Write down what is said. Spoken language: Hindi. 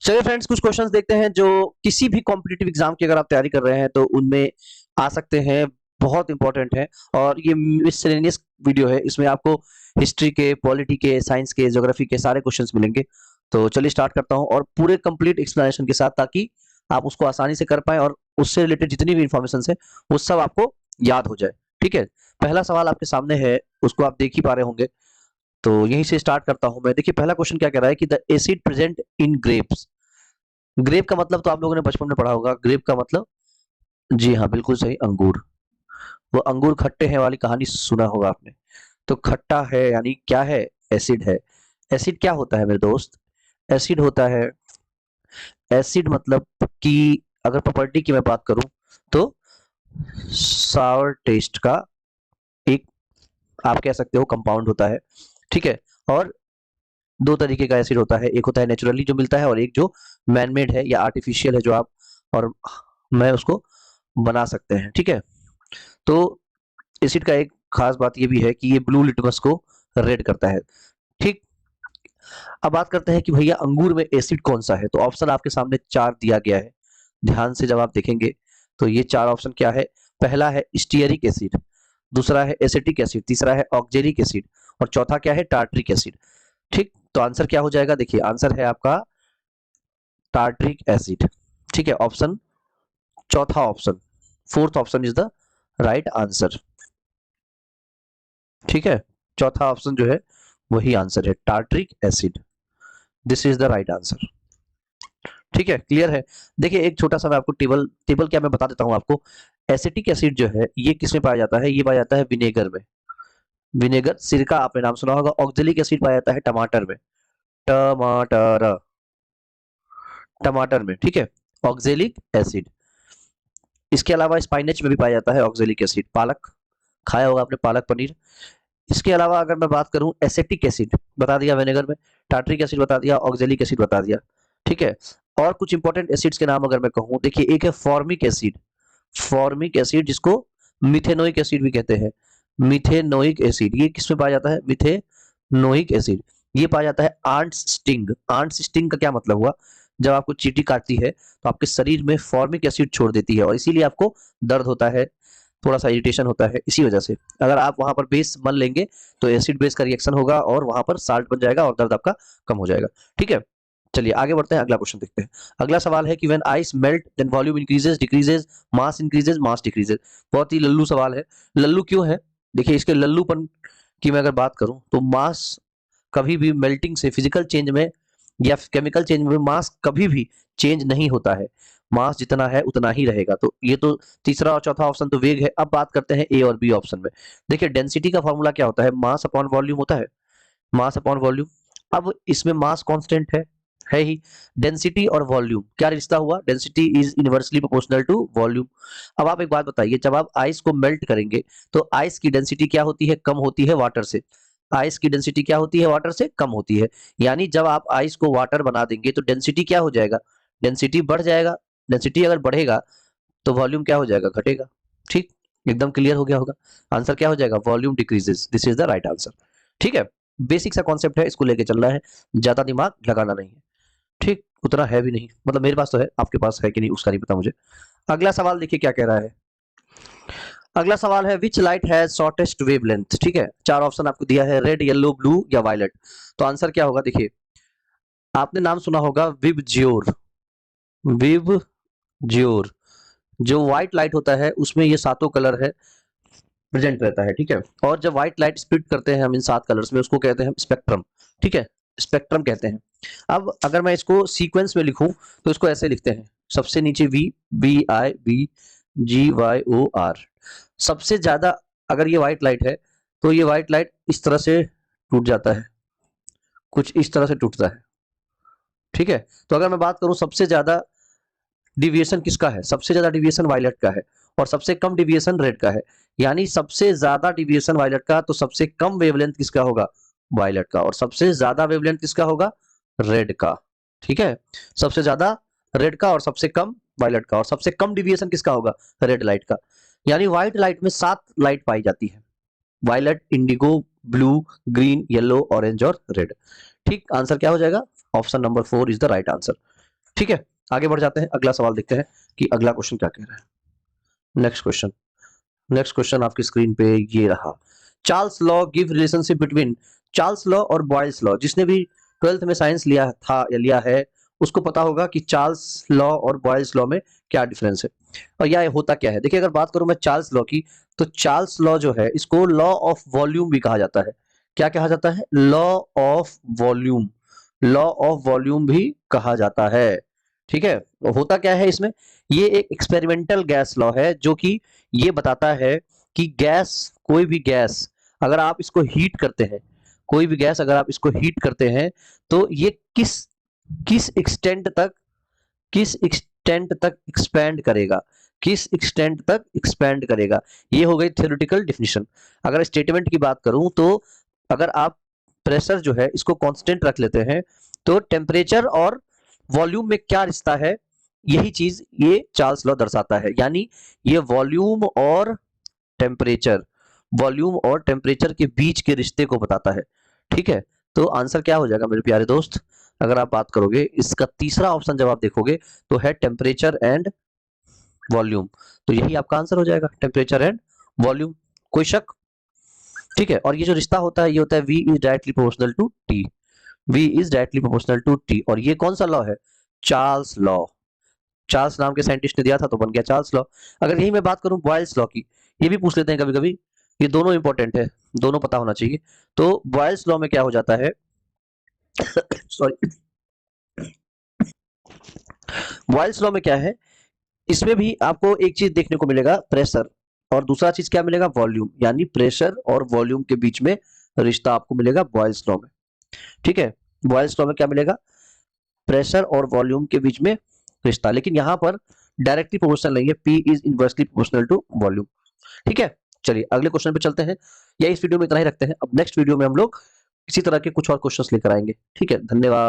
चलिए फ्रेंड्स, कुछ क्वेश्चंस देखते हैं जो किसी भी कॉम्पिटिटिव एग्जाम की अगर आप तैयारी कर रहे हैं तो उनमें आ सकते हैं। बहुत इंपॉर्टेंट है और ये मिसलेनियस वीडियो है। इसमें आपको हिस्ट्री के, पॉलिटी के, साइंस के, ज्योग्राफी के सारे क्वेश्चंस मिलेंगे। तो चलिए स्टार्ट करता हूं और पूरे कंप्लीट एक्सप्लेनेशन के साथ, ताकि आप उसको आसानी से कर पाएं और उससे रिलेटेड जितनी भी इंफॉर्मेशन है वो सब आपको याद हो जाए। ठीक है, पहला सवाल आपके सामने है, उसको आप देख ही पा रहे होंगे। तो यहीं से स्टार्ट करता हूं मैं। देखिए पहला क्वेश्चन क्या कह रहा है कि the acid present in grapes. Grape का मतलब तो आप लोगों ने बचपन में पढ़ा होगा। ग्रेप का मतलब, जी हाँ बिल्कुल सही, अंगूर। वो अंगूर खट्टे हैं वाली कहानी सुना होगा आपने। तो खट्टा है यानी क्या है? एसिड है। एसिड क्या होता है मेरे दोस्त? एसिड होता है, एसिड मतलब कि अगर प्रॉपर्टी की मैं बात करूं तो सावर टेस्ट का एक, आप कह सकते हो, कंपाउंड होता है। ठीक है, और दो तरीके का एसिड होता है, एक होता है नेचुरली जो मिलता है और एक जो मैनमेड है या आर्टिफिशियल है, जो आप और मैं उसको बना सकते हैं। ठीक है, तो एसिड का एक खास बात ये भी है कि ये ब्लू लिटमस को रेड करता है। ठीक, अब बात करते हैं कि भैया अंगूर में एसिड कौन सा है। तो ऑप्शन आपके सामने चार दिया गया है। ध्यान से जब आप देखेंगे तो ये चार ऑप्शन क्या है? पहला है स्टीयरिक एसिड, दूसरा है एसिटिक एसिड, तीसरा है ऑक्जेलिक एसिड और चौथा क्या है? Tartaric acid. ठीक, तो आंसर क्या हो जाएगा? देखिए आंसर है आपका टार्ट्रिक एसिड। ठीक है, ऑप्शन, चौथा option, fourth option is the right answer. ठीक है, चौथा ऑप्शन जो है वही आंसर है, tartaric acid. This is the right answer. ठीक है, क्लियर है। देखिए एक छोटा सा मैं आपको टेबल टेबल क्या मैं बता देता हूं आपको। एसिटिक एसिड जो है ये किसमें पाया जाता है? ये पाया जाता है विनेगर में। विनेगर, सिरका आपने नाम सुना होगा। ऑक्जेलिक एसिड पाया जाता है टमाटर में। टमाटर, टमाटर में। ठीक है, ऑक्जेलिक एसिड। इसके अलावा स्पाइनच में भी पाया जाता है ऑक्जेलिक एसिड। पालक, खाया होगा आपने पालक पनीर। इसके अलावा अगर मैं बात करूं, एसिटिक एसिड बता दिया विनेगर में, टार्ट्रिक एसिड बता दिया, ऑक्जेलिक एसिड बता दिया। ठीक है, और कुछ इंपॉर्टेंट एसिड्स के नाम अगर मैं कहूं, देखिए एक है फॉर्मिक एसिड। फॉर्मिक एसिड जिसको मिथेनोइक एसिड भी कहते हैं। मिथेनोइक एसिड ये किसमें पाया जाता है? Methanoic acid. ये पाया जाता है आंट्स स्टिंग। आंट्स स्टिंग का क्या मतलब हुआ? जब आपको चींटी काटती है तो आपके शरीर में फॉर्मिक एसिड छोड़ देती है और इसीलिए आपको दर्द होता है, थोड़ा सा इरिटेशन होता है। इसी वजह से अगर आप वहां पर बेस मल लेंगे तो एसिड बेस का रिएक्शन होगा और वहां पर साल्ट बन जाएगा और दर्द आपका कम हो जाएगा। ठीक है, चलिए आगे बढ़ते हैं, अगला क्वेश्चन देखते हैं। अगला सवाल है कि when ice melt then volume increases decreases, mass increases mass decreases. बहुत ही लल्लू सवाल है। लल्लू क्यों है? देखिए इसके लल्लूपन की मैं अगर बात करूं तो मास कभी भी मेल्टिंग से, फिजिकल चेंज में या केमिकल चेंज में मास कभी भी चेंज नहीं होता है। मास जितना है उतना ही रहेगा। तो ये तो तीसरा और चौथा ऑप्शन तो वेग है। अब बात करते हैं ए और बी ऑप्शन में। देखिए डेंसिटी का फॉर्मूला क्या होता है? मास अपॉन वॉल्यूम होता है। Mass upon volume. अब इसमें मास कांस्टेंट है ही। डेंसिटी और वॉल्यूम क्या रिश्ता हुआ? Density is inversely proportional to volume. अब आप एक बात बताइए, जब आप आइस को मेल्ट करेंगे तो आइस की डेंसिटी क्या होती है? कम होती है वाटर से। आइस की डेंसिटी क्या होती है? वाटर से कम होती है। यानी जब आप आइस को वाटर बना देंगे तो डेंसिटी क्या हो जाएगा? डेंसिटी बढ़ जाएगा। डेंसिटी अगर बढ़ेगा तो वॉल्यूम क्या हो जाएगा? घटेगा। ठीक, एकदम क्लियर हो गया होगा। आंसर क्या हो जाएगा? Volume decreases. This is the right answer. ठीक है, बेसिक सा कॉन्सेप्ट है, इसको लेके चलना है, ज्यादा दिमाग लगाना नहीं है। ठीक, उतना है भी नहीं, मतलब मेरे पास तो है, आपके पास है कि नहीं उसका नहीं पता मुझे। अगला सवाल देखिए क्या कह रहा है। अगला सवाल है which light has shortest wavelength. ठीक है, चार ऑप्शन आपको दिया है, रेड, येलो, ब्लू या वायलेट। तो आंसर क्या होगा? देखिए आपने नाम सुना होगा विब जियोर। विब जियोर, जो व्हाइट लाइट होता है उसमें ये सातों कलर है, प्रेजेंट रहता है। ठीक है, और जब व्हाइट लाइट स्प्लिट करते हैं हम इन सात कलर्स में, उसको कहते हैं स्पेक्ट्रम। ठीक है, स्पेक्ट्रम कहते हैं। अब अगर मैं इसको सीक्वेंस में लिखूं तो इसको ऐसे लिखते हैं, सबसे नीचे V, B I B, G Y O R. सबसे ज्यादा अगर ये व्हाइट लाइट है तो ये व्हाइट लाइट इस तरह से टूट जाता है, कुछ इस तरह से टूटता है। ठीक है, तो अगर मैं बात करूं सबसे ज्यादा डिविएशन किसका है? सबसे ज्यादा डिविएशन वायलेट का है और सबसे कम डिविएशन रेड का है। यानी सबसे ज्यादा डिविएशन वायलेट का, तो सबसे कम वेवलेंथ किसका होगा? वायलेट का। और सबसे ज्यादा वेवलेंथ किसका होगा? रेड का। ठीक है, सबसे ज्यादा रेड का और सबसे कम वायलेट का। और सबसे कम डिविएशन किसका होगा? रेड लाइट का। यानी व्हाइट लाइट में सात लाइट पाई जाती है, violet, indigo, blue, green, yellow, orange और रेड। ठीक, आंसर क्या हो जाएगा? Option number 4 is the right answer. ठीक है, आगे बढ़ जाते हैं, अगला सवाल देखते हैं कि अगला क्वेश्चन क्या कह रहा है। नेक्स्ट क्वेश्चन आपकी स्क्रीन पे ये रहा। Charles law give relationship between, Charles law और बॉयल्स लॉ, जिसने भी 12th में साइंस लिया था या लिया है उसको पता होगा कि चार्ल्स लॉ और बॉयल्स लॉ में क्या डिफरेंस है और यह होता क्या है। देखिए, अगर बात करूं मैं चार्ल्स लॉ की, तो चार्ल्स लॉ जो है इसको लॉ ऑफ वॉल्यूम भी कहा जाता है। क्या कहा जाता है? Law of volume, law of volume भी कहा जाता है। ठीक है, होता क्या है इसमें, ये एक एक्सपेरिमेंटल गैस लॉ है जो कि ये बताता है कि गैस, कोई भी गैस अगर आप इसको हीट करते हैं, कोई भी गैस अगर आप इसको हीट करते हैं तो ये किस किस एक्सटेंट तक, किस एक्सटेंट तक एक्सपैंड करेगा, किस एक्सटेंट तक एक्सपैंड करेगा। ये हो गई थ्योरेटिकल डेफिनेशन। अगर स्टेटमेंट की बात करूं तो अगर आप प्रेशर जो है इसको कांस्टेंट रख लेते हैं तो टेम्परेचर और वॉल्यूम में क्या रिश्ता है, यही चीज ये चार्ल्स लॉ दर्शाता है। यानी ये टेम्परेचर वॉल्यूम और टेम्परेचर के बीच के रिश्ते को बताता है। ठीक है, तो आंसर क्या हो जाएगा मेरे प्यारे दोस्त, अगर आप बात करोगे इसका तीसरा ऑप्शन जब आप देखोगे तो है टेम्परेचर एंड वॉल्यूम। तो यही आपका आंसर हो जाएगा, टेम्परेचर एंड वॉल्यूम। कोई शक? ठीक है, और ये जो रिश्ता होता है ये होता है V is directly proportional to T, V is directly proportional to T। और ये कौन सा लॉ है? Charles law. चार्ल्स नाम के साइंटिस्ट ने दिया था तो बन गया चार्ल्स लॉ। अगर यही मैं बात करूं बॉयल्स लॉ की, ये भी पूछ लेते हैं कभी कभी, ये दोनों इंपॉर्टेंट है, दोनों पता होना चाहिए। तो बॉयल्स लॉ में क्या हो जाता है सॉरी, बॉयल्स लॉ में क्या है, इसमें भी आपको एक चीज देखने को मिलेगा, प्रेशर, और दूसरा चीज क्या मिलेगा? वॉल्यूम। यानी प्रेशर और वॉल्यूम के बीच में रिश्ता आपको मिलेगा बॉयल्स लॉ में। ठीक है, बॉयल्स लॉ में क्या मिलेगा? प्रेशर और वॉल्यूम के बीच में रिश्ता, लेकिन यहां पर डायरेक्टली प्रोपोर्शनल नहीं है, P is inversely proportional to volume. ठीक है, चलिए अगले क्वेश्चन पे चलते हैं, या इस वीडियो में इतना ही रखते हैं। अब नेक्स्ट वीडियो में हम लोग इसी तरह के कुछ और क्वेश्चंस लेकर आएंगे। ठीक है, धन्यवाद।